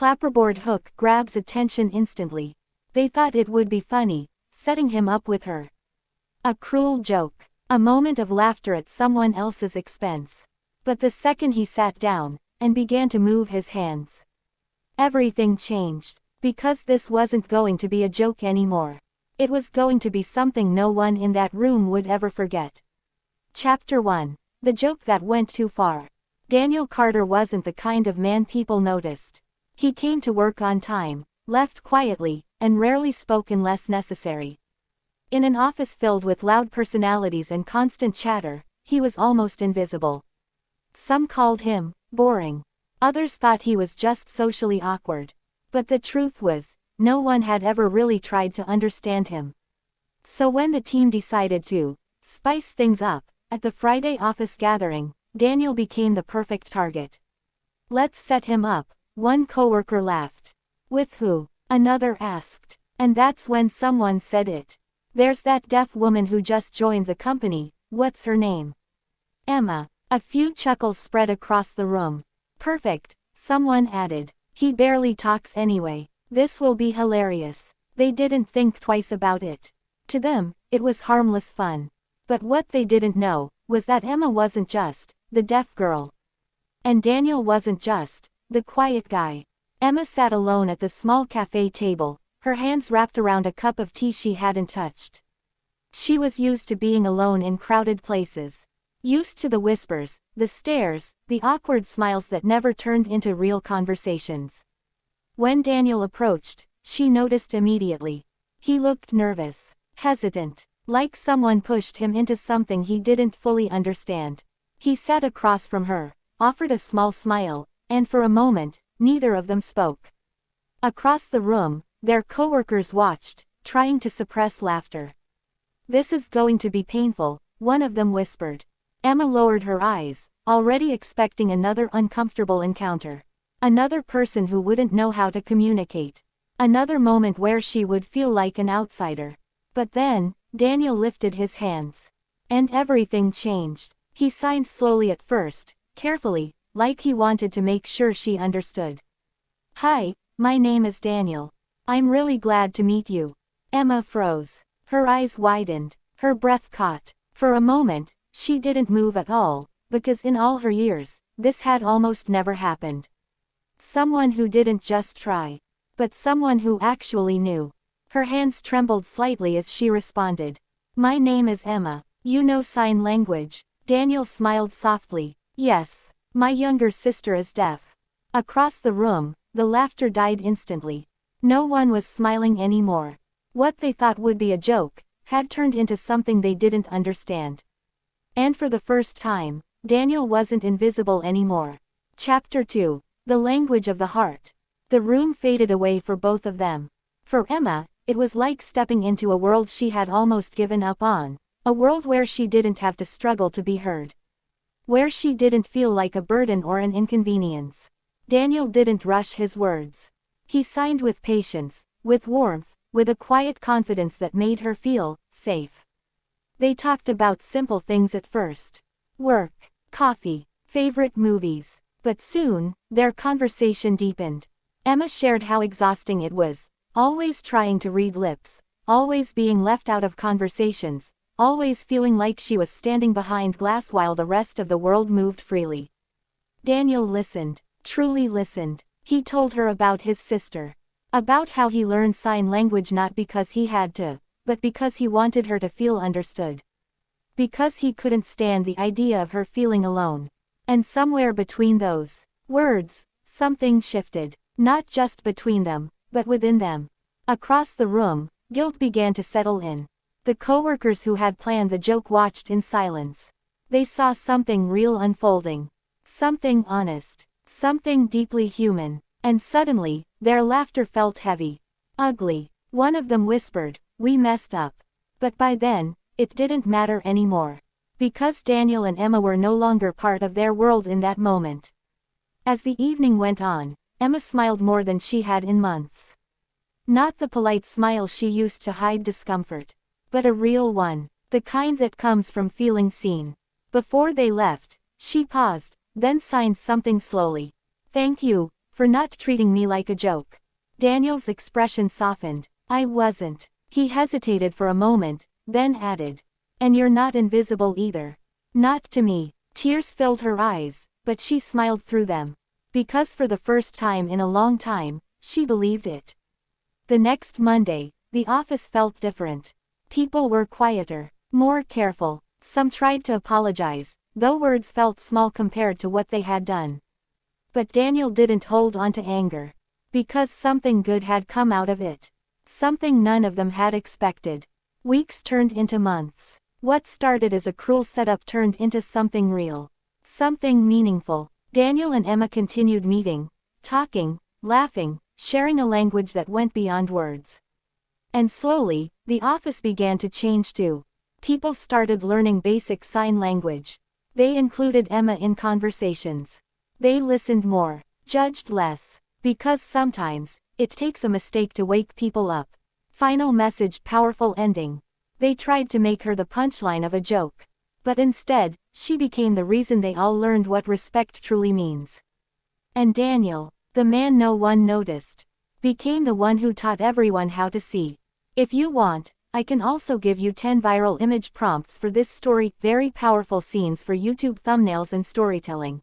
clapperboard hook grabs attention instantly. They thought it would be funny, setting him up with her. A cruel joke. A moment of laughter at someone else's expense. But the second he sat down, and began to move his hands, everything changed. Because this wasn't going to be a joke anymore. It was going to be something no one in that room would ever forget. Chapter 1. The joke that went too far. Daniel Carter wasn't the kind of man people noticed. He came to work on time, left quietly, and rarely spoke unless necessary. In an office filled with loud personalities and constant chatter, he was almost invisible. Some called him boring. Others thought he was just socially awkward. But the truth was, no one had ever really tried to understand him. So when the team decided to spice things up, at the Friday office gathering, Daniel became the perfect target. "Let's set him up," one coworker laughed. "With who?" another asked. And that's when someone said it. "There's that deaf woman who just joined the company, what's her name?" "Emma." A few chuckles spread across the room. "Perfect," someone added. "He barely talks anyway. This will be hilarious." They didn't think twice about it. To them, it was harmless fun. But what they didn't know was that Emma wasn't just the deaf girl. And Daniel wasn't just the quiet guy. Emma sat alone at the small cafe table, her hands wrapped around a cup of tea she hadn't touched. She was used to being alone in crowded places. Used to the whispers, the stares, the awkward smiles that never turned into real conversations. When Daniel approached, she noticed immediately. He looked nervous, hesitant, like someone pushed him into something he didn't fully understand. He sat across from her, offered a small smile, and for a moment, neither of them spoke. Across the room, their coworkers watched, trying to suppress laughter. "This is going to be painful," one of them whispered. Emma lowered her eyes, already expecting another uncomfortable encounter. Another person who wouldn't know how to communicate. Another moment where she would feel like an outsider. But then, Daniel lifted his hands. And everything changed. He signed slowly at first, carefully, like he wanted to make sure she understood. "Hi, my name is Daniel. I'm really glad to meet you." Emma froze. Her eyes widened. Her breath caught. For a moment, she didn't move at all, because in all her years, this had almost never happened. Someone who didn't just try, but someone who actually knew. Her hands trembled slightly as she responded. "My name is Emma. You know sign language?" Daniel smiled softly. "Yes. My younger sister is deaf." Across the room, the laughter died instantly. No one was smiling anymore. What they thought would be a joke had turned into something they didn't understand. And for the first time, Daniel wasn't invisible anymore. Chapter 2. The Language of the Heart. The room faded away for both of them. For Emma, it was like stepping into a world she had almost given up on. A world where she didn't have to struggle to be heard. Where she didn't feel like a burden or an inconvenience. Daniel didn't rush his words. He signed with patience, with warmth, with a quiet confidence that made her feel safe. They talked about simple things at first. Work, coffee, favorite movies. But soon, their conversation deepened. Emma shared how exhausting it was, always trying to read lips, always being left out of conversations, always feeling like she was standing behind glass while the rest of the world moved freely. Daniel listened, truly listened. He told her about his sister. About how he learned sign language not because he had to, but because he wanted her to feel understood. Because he couldn't stand the idea of her feeling alone. And somewhere between those words, something shifted. Not just between them, but within them. Across the room, guilt began to settle in. The coworkers who had planned the joke watched in silence. They saw something real unfolding. Something honest. Something deeply human. And suddenly, their laughter felt heavy. Ugly. One of them whispered, "We messed up." But by then, it didn't matter anymore. Because Daniel and Emma were no longer part of their world in that moment. As the evening went on, Emma smiled more than she had in months. Not the polite smile she used to hide discomfort. But a real one. The kind that comes from feeling seen. Before they left, she paused, then signed something slowly. "Thank you, For not treating me like a joke. Daniel's expression softened. I wasn't. He hesitated for a moment, then added. And you're not invisible either. Not to me. Tears filled her eyes, but she smiled through them. Because for the first time in a long time, she believed it. The next Monday, the office felt different. People were quieter, more careful. Some tried to apologize, though words felt small compared to what they had done. But Daniel didn't hold on to anger. Because something good had come out of it. Something none of them had expected. Weeks turned into months. What started as a cruel setup turned into something real. Something meaningful. Daniel and Emma continued meeting, talking, laughing, sharing a language that went beyond words. And slowly, the office began to change too. People started learning basic sign language. They included Emma in conversations. They listened more, judged less. Because sometimes, it takes a mistake to wake people up. Final message, powerful ending. They tried to make her the punchline of a joke. But instead, she became the reason they all learned what respect truly means. And Daniel, the man no one noticed, became the one who taught everyone how to see. If you want, I can also give you 10 viral image prompts for this story, very powerful scenes for YouTube thumbnails and storytelling.